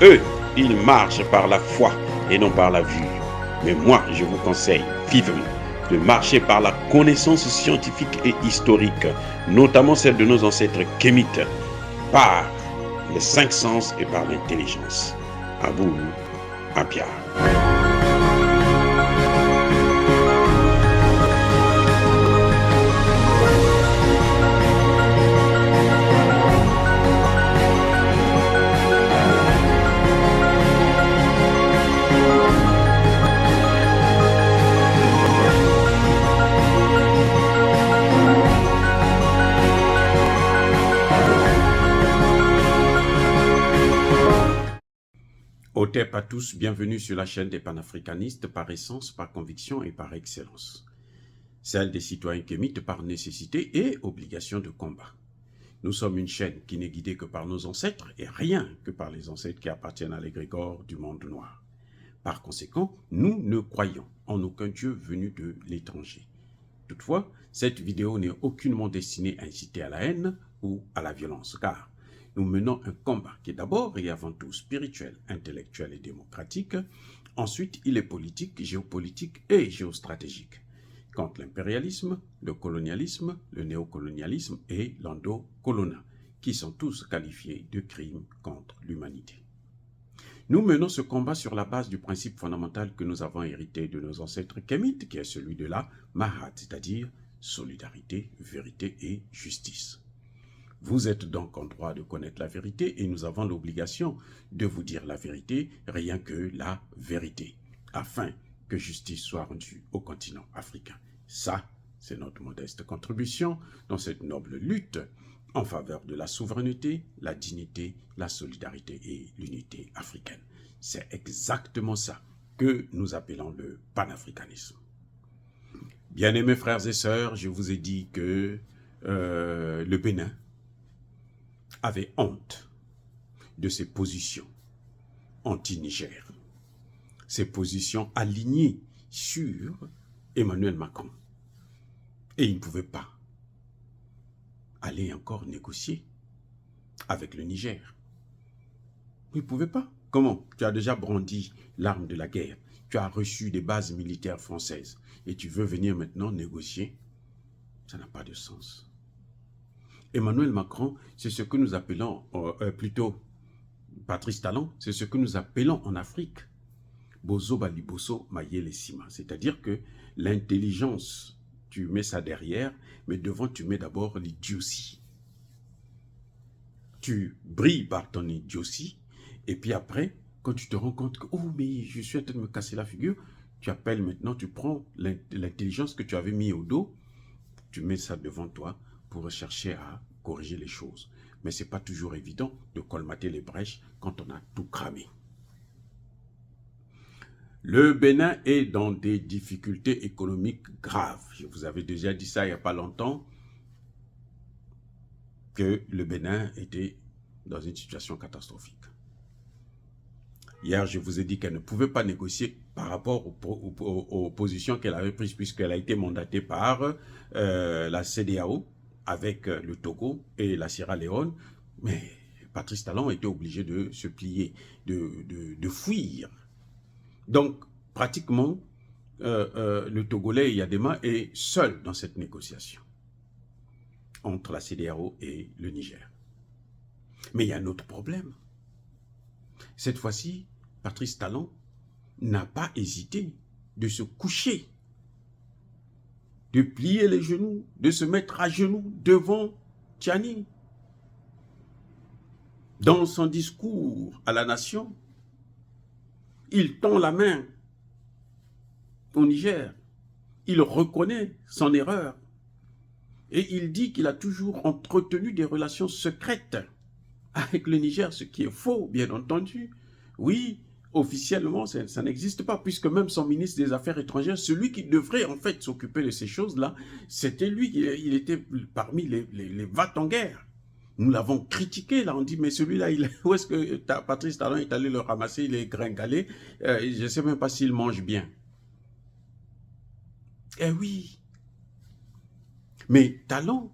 Eux, ils marchent par la foi et non par la vue. Mais moi, je vous conseille vivement de marcher par la connaissance scientifique et historique, notamment celle de nos ancêtres kémites, par les cinq sens et par l'intelligence. À vous, à Pierre. Otep à tous, bienvenue sur la chaîne des panafricanistes par essence, par conviction et par excellence. Celle des citoyens kémites par nécessité et obligation de combat. Nous sommes une chaîne qui n'est guidée que par nos ancêtres et rien que par les ancêtres qui appartiennent à l'égrégore du monde noir. Par conséquent, nous ne croyons en aucun dieu venu de l'étranger. Toutefois, cette vidéo n'est aucunement destinée à inciter à la haine ou à la violence, car nous menons un combat qui est d'abord et avant tout spirituel, intellectuel et démocratique. Ensuite, il est politique, géopolitique et géostratégique. Contre l'impérialisme, le colonialisme, le néocolonialisme et l'endocolonat, qui sont tous qualifiés de crimes contre l'humanité. Nous menons ce combat sur la base du principe fondamental que nous avons hérité de nos ancêtres kémites, qui est celui de la Mahat, c'est-à-dire solidarité, vérité et justice. Vous êtes donc en droit de connaître la vérité et nous avons l'obligation de vous dire la vérité, rien que la vérité, afin que justice soit rendue au continent africain. Ça, c'est notre modeste contribution dans cette noble lutte en faveur de la souveraineté, la dignité, la solidarité et l'unité africaine. C'est exactement ça que nous appelons le panafricanisme. Bien-aimés frères et sœurs, je vous ai dit que le Bénin avait honte de ses positions anti-Niger, ses positions alignées sur Emmanuel Macron. Et il ne pouvait pas aller encore négocier avec le Niger. Il ne pouvait pas. Comment? Tu as déjà brandi l'arme de la guerre, tu as reçu des bases militaires françaises et tu veux venir maintenant négocier? Ça n'a pas de sens. Emmanuel Macron, c'est ce que nous appelons, plutôt Patrice Talon, c'est ce que nous appelons en Afrique Bozo Baliboso Mayele Sima. C'est-à-dire que l'intelligence, tu mets ça derrière, mais devant tu mets d'abord l'idiotie. Tu brilles par ton idiotie, et puis après, quand tu te rends compte que, oh mais je suis en train de me casser la figure, tu appelles maintenant, tu prends l'intelligence que tu avais mis au dos, tu mets ça devant toi, pour rechercher à corriger les choses. Mais ce n'est pas toujours évident de colmater les brèches quand on a tout cramé. Le Bénin est dans des difficultés économiques graves. Je vous avais déjà dit ça il n'y a pas longtemps, que le Bénin était dans une situation catastrophique. Hier, je vous ai dit qu'elle ne pouvait pas négocier par rapport aux positions qu'elle avait prises, puisqu'elle a été mandatée par la CEDEAO, avec le Togo et la Sierra Leone, mais Patrice Talon était obligé de se plier, de fuir. Donc, pratiquement, le Togolais Yadema est seul dans cette négociation entre la CEDEAO et le Niger. Mais il y a un autre problème. Cette fois-ci, Patrice Talon n'a pas hésité de se coucher, de plier les genoux, de se mettre à genoux devant Tiani. Dans son discours à la nation, il tend la main au Niger. Il reconnaît son erreur. Et il dit qu'il a toujours entretenu des relations secrètes avec le Niger, ce qui est faux, bien entendu. Oui, officiellement, ça n'existe pas, puisque même son ministre des Affaires étrangères, celui qui devrait en fait s'occuper de ces choses-là, c'était lui, il était parmi les va-t-en-guerre. Nous l'avons critiqué, là, on dit, mais celui-là, où est-ce que Patrice Talon est allé le ramasser, il est gringalé, je ne sais même pas s'il mange bien. Eh oui. Mais Talon,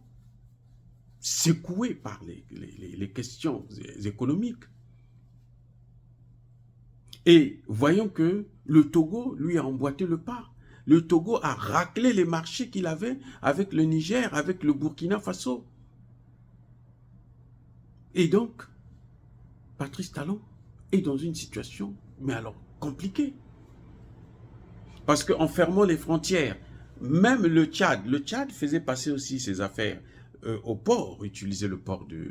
secoué par les questions économiques, Et voyons que le Togo lui a emboîté le pas. Le Togo a raclé les marchés qu'il avait avec le Niger, avec le Burkina Faso. Et donc, Patrice Talon est dans une situation, mais alors, compliquée. Parce qu'en fermant les frontières, même le Tchad faisait passer aussi ses affaires au port, utilisait le port du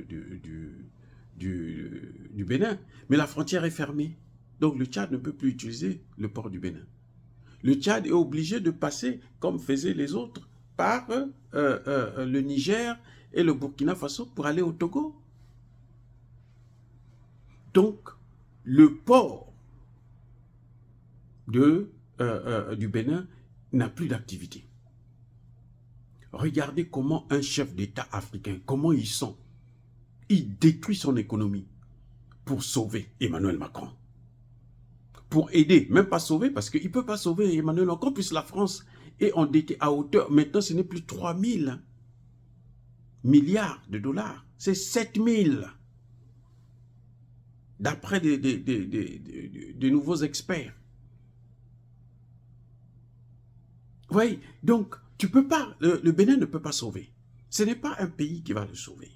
Bénin. Mais la frontière est fermée. Donc le Tchad ne peut plus utiliser le port du Bénin. Le Tchad est obligé de passer, comme faisaient les autres, par le Niger et le Burkina Faso pour aller au Togo. Donc, le port du Bénin n'a plus d'activité. Regardez comment un chef d'État africain, comment ils sont. Il détruit son économie pour sauver Emmanuel Macron. Pour aider, même pas sauver, parce qu'il ne peut pas sauver Emmanuel Macron, puisque la France est endettée à hauteur. Maintenant, ce n'est plus 3 000 milliards de dollars, c'est 7 000. D'après des nouveaux experts. Oui, donc, tu peux pas, le Bénin ne peut pas sauver. Ce n'est pas un pays qui va le sauver.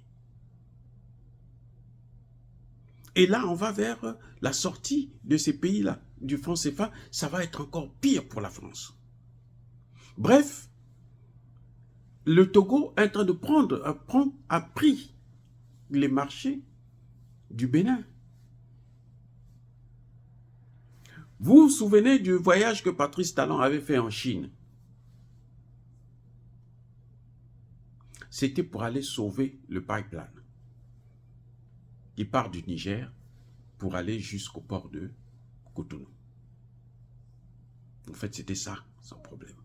Et là, on va vers la sortie de ces pays-là, du franc CFA. Ça va être encore pire pour la France. Bref, le Togo est en train de à prix les marchés du Bénin. Vous vous souvenez du voyage que Patrice Talon avait fait en Chine? C'était pour aller sauver le pipeline qui part du Niger pour aller jusqu'au port de Cotonou. En fait, c'était ça, son problème.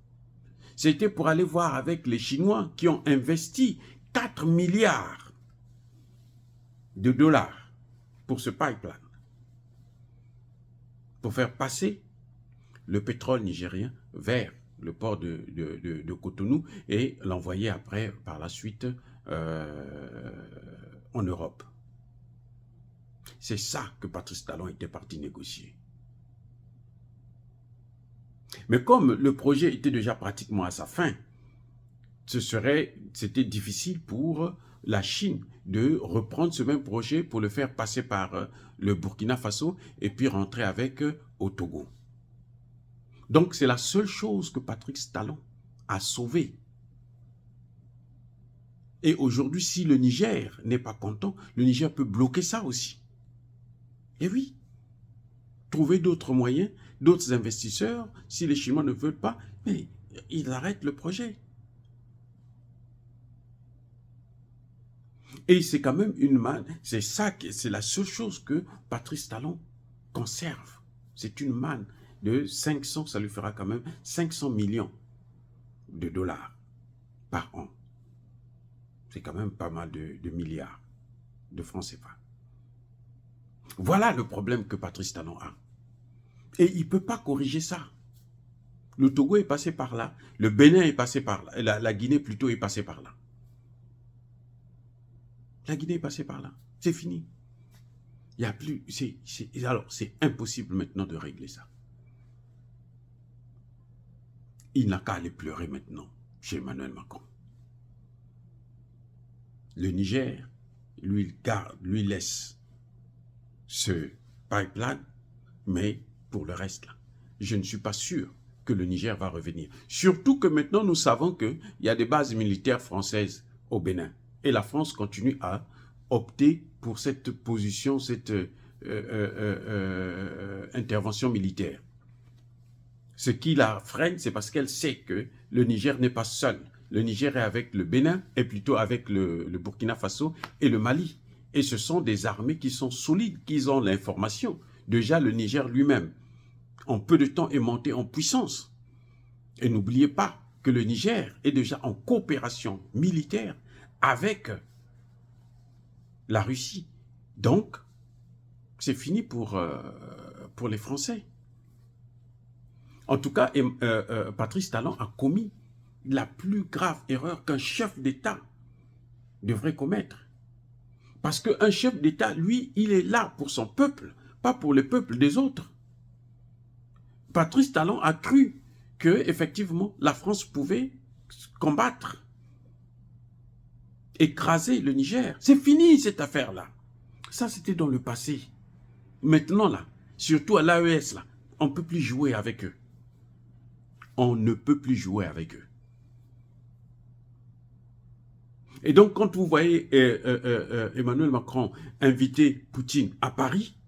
C'était pour aller voir avec les Chinois qui ont investi 4 milliards de dollars pour ce pipeline, pour faire passer le pétrole nigérien vers le port de Cotonou et l'envoyer après, par la suite, en Europe. C'est ça que Patrice Talon était parti négocier. Mais comme le projet était déjà pratiquement à sa fin, c'était difficile pour la Chine de reprendre ce même projet pour le faire passer par le Burkina Faso et puis rentrer avec au Togo. Donc c'est la seule chose que Patrice Talon a sauvée. Et aujourd'hui, si le Niger n'est pas content, le Niger peut bloquer ça aussi. Et oui, trouver d'autres moyens, d'autres investisseurs, si les Chinois ne veulent pas, mais ils arrêtent le projet. Et c'est quand même une manne, c'est la seule chose que Patrice Talon conserve. C'est une manne de 500, ça lui fera quand même 500 millions de dollars par an. C'est quand même pas mal de milliards de francs CFA. Voilà le problème que Patrice Talon a. Et il ne peut pas corriger ça. Le Togo est passé par là, le Bénin est passé par là, la Guinée plutôt est passée par là. La Guinée est passée par là. C'est fini. Il n'y a plus... alors, c'est impossible maintenant de régler ça. Il n'a qu'à aller pleurer maintenant chez Emmanuel Macron. Le Niger, lui laisse ce pipeline, mais pour le reste, là, je ne suis pas sûr que le Niger va revenir. Surtout que maintenant, nous savons qu'il y a des bases militaires françaises au Bénin. Et la France continue à opter pour cette position, cette intervention militaire. Ce qui la freine, c'est parce qu'elle sait que le Niger n'est pas seul. Le Niger est avec le Bénin, et plutôt avec le Burkina Faso et le Mali. Et ce sont des armées qui sont solides, qui ont l'information. Déjà, le Niger lui-même, en peu de temps, est monté en puissance. Et n'oubliez pas que le Niger est déjà en coopération militaire avec la Russie. Donc, c'est fini pour les Français. En tout cas, Patrice Talon a commis la plus grave erreur qu'un chef d'État devrait commettre. Parce qu'un chef d'État, lui, il est là pour son peuple, pas pour le peuple des autres. Patrice Talon a cru que effectivement la France pouvait combattre, écraser le Niger. C'est fini cette affaire-là. Ça, c'était dans le passé. Maintenant, là, surtout à l'AES, là, on ne peut plus jouer avec eux. On ne peut plus jouer avec eux. Et donc, quand vous voyez Emmanuel Macron inviter Poutine à Paris,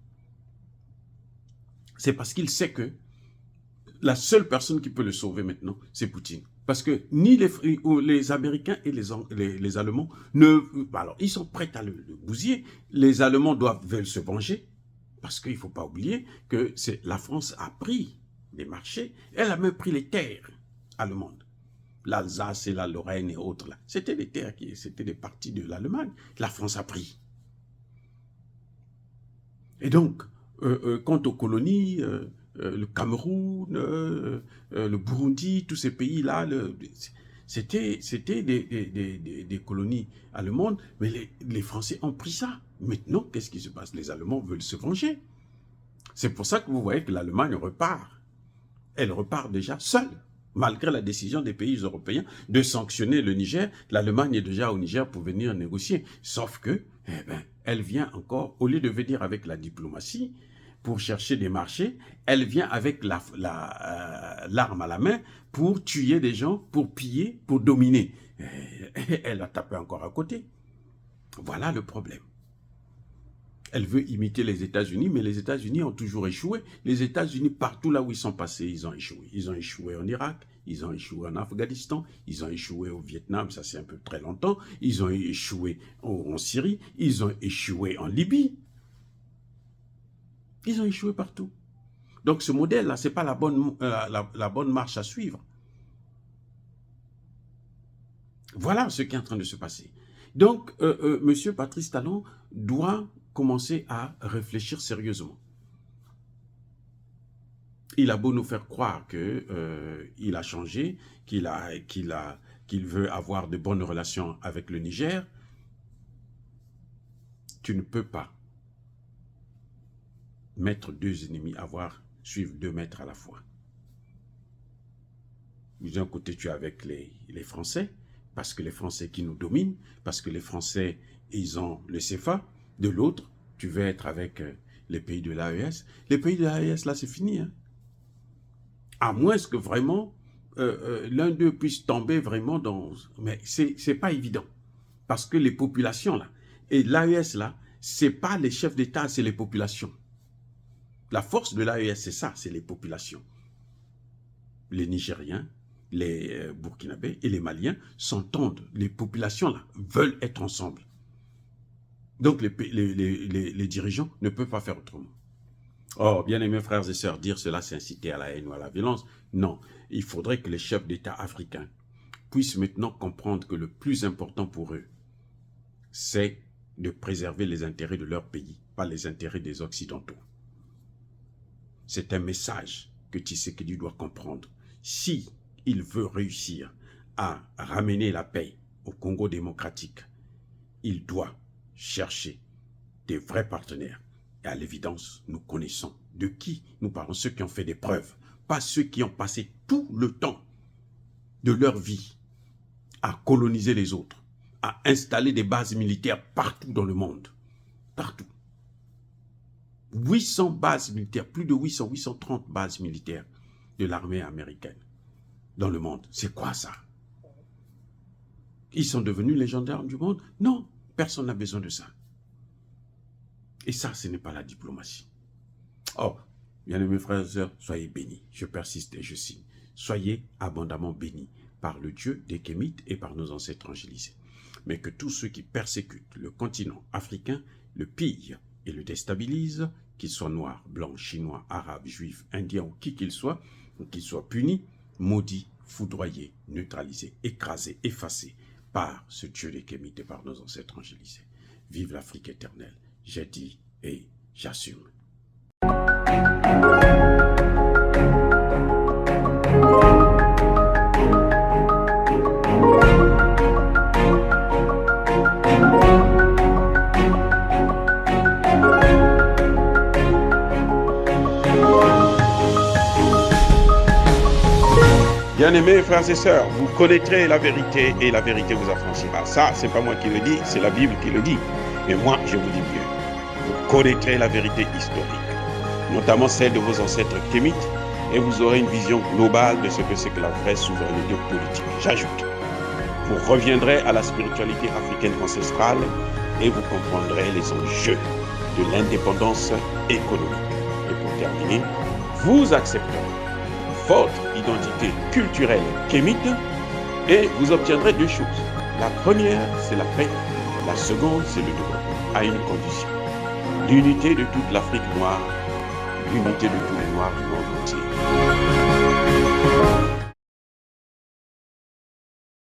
c'est parce qu'il sait que la seule personne qui peut le sauver maintenant, c'est Poutine. Parce que ni les Américains et les Allemands alors, ils sont prêts à le bousiller. Les Allemands veulent se venger. Parce qu'il ne faut pas oublier que la France a pris les marchés. Elle a même pris les terres allemandes. L'Alsace et la Lorraine et autres, là. C'était des terres, c'était des parties de l'Allemagne. La France a pris. Et donc, quant aux colonies, le Cameroun, le Burundi, tous ces pays-là, c'était des colonies allemandes, mais les Français ont pris ça. Maintenant, qu'est-ce qui se passe? Les Allemands veulent se venger. C'est pour ça que vous voyez que l'Allemagne repart. Elle repart déjà seule. Malgré la décision des pays européens de sanctionner le Niger, l'Allemagne est déjà au Niger pour venir négocier. Sauf que, elle vient encore, au lieu de venir avec la diplomatie pour chercher des marchés, elle vient avec l'arme à la main pour tuer des gens, pour piller, pour dominer. Elle a tapé encore à côté. Voilà le problème. Elle veut imiter les États-Unis, mais les États-Unis ont toujours échoué. Les États-Unis, partout là où ils sont passés, ils ont échoué. Ils ont échoué en Irak, ils ont échoué en Afghanistan, ils ont échoué au Vietnam, ça c'est un peu très longtemps. Ils ont échoué en Syrie, ils ont échoué en Libye. Ils ont échoué partout. Donc ce modèle-là, ce n'est pas la bonne marche à suivre. Voilà ce qui est en train de se passer. Donc, M. Patrice Talon doit commencer à réfléchir sérieusement. Il a beau nous faire croire qu'il a changé, qu'il veut avoir de bonnes relations avec le Niger. Tu ne peux pas mettre deux ennemis, suivre 2 maîtres à la fois. D'un côté, tu es avec les Français, parce que les Français qui nous dominent, parce que les Français, ils ont le CFA. De l'autre, tu veux être avec les pays de l'AES. Les pays de l'AES, là, c'est fini. Hein? À moins que vraiment, l'un d'eux puisse tomber vraiment dans... Mais c'est pas évident. Parce que les populations, là, et l'AES, là, c'est pas les chefs d'État, c'est les populations. La force de l'AES, c'est ça, c'est les populations. Les Nigériens, les Burkinabés et les Maliens s'entendent. Les populations, là, veulent être ensemble. Donc, les dirigeants ne peuvent pas faire autrement. Oh, bien-aimés frères et sœurs, dire cela, c'est inciter à la haine ou à la violence. Non, il faudrait que les chefs d'État africains puissent maintenant comprendre que le plus important pour eux, c'est de préserver les intérêts de leur pays, pas les intérêts des Occidentaux. C'est un message que Tshisekedi doit comprendre. Si il veut réussir à ramener la paix au Congo démocratique, il doit chercher des vrais partenaires. Et à l'évidence, nous connaissons de qui nous parlons, ceux qui ont fait des preuves, pas ceux qui ont passé tout le temps de leur vie à coloniser les autres, à installer des bases militaires partout dans le monde. Partout. 800 bases militaires, plus de 830 bases militaires de l'armée américaine dans le monde. C'est quoi ça? Ils sont devenus les gendarmes du monde? Non, personne n'a besoin de ça. Et ça, ce n'est pas la diplomatie. Oh, bien-aimés frères et sœurs, soyez bénis. Je persiste et je signe. Soyez abondamment bénis par le Dieu des Kémites et par nos ancêtres angélisés. Mais que tous ceux qui persécutent le continent africain le pillent et le déstabilisent, qu'ils soient noirs, blancs, chinois, arabes, juifs, indiens ou qui qu'ils soient punis, maudits, foudroyés, neutralisés, écrasés, effacés par ce Dieu des Kémites et par nos ancêtres angélisés. Vive l'Afrique éternelle. J'ai dit et j'assume. Bien-aimés frères et sœurs, vous connaîtrez la vérité et la vérité vous affranchira. Ça, c'est pas moi qui le dis, c'est la Bible qui le dit. Mais moi, je vous dis mieux. Vous connaîtrez la vérité historique, notamment celle de vos ancêtres kémites, et vous aurez une vision globale de ce que c'est que la vraie souveraineté politique. J'ajoute, vous reviendrez à la spiritualité africaine ancestrale et vous comprendrez les enjeux de l'indépendance économique. Et pour terminer, vous accepterez votre identité culturelle kémite et vous obtiendrez deux choses. La première, c'est la paix. La seconde, c'est le développement, à une condition. L'unité de toute l'Afrique noire, l'unité de tous les Noirs du monde entier.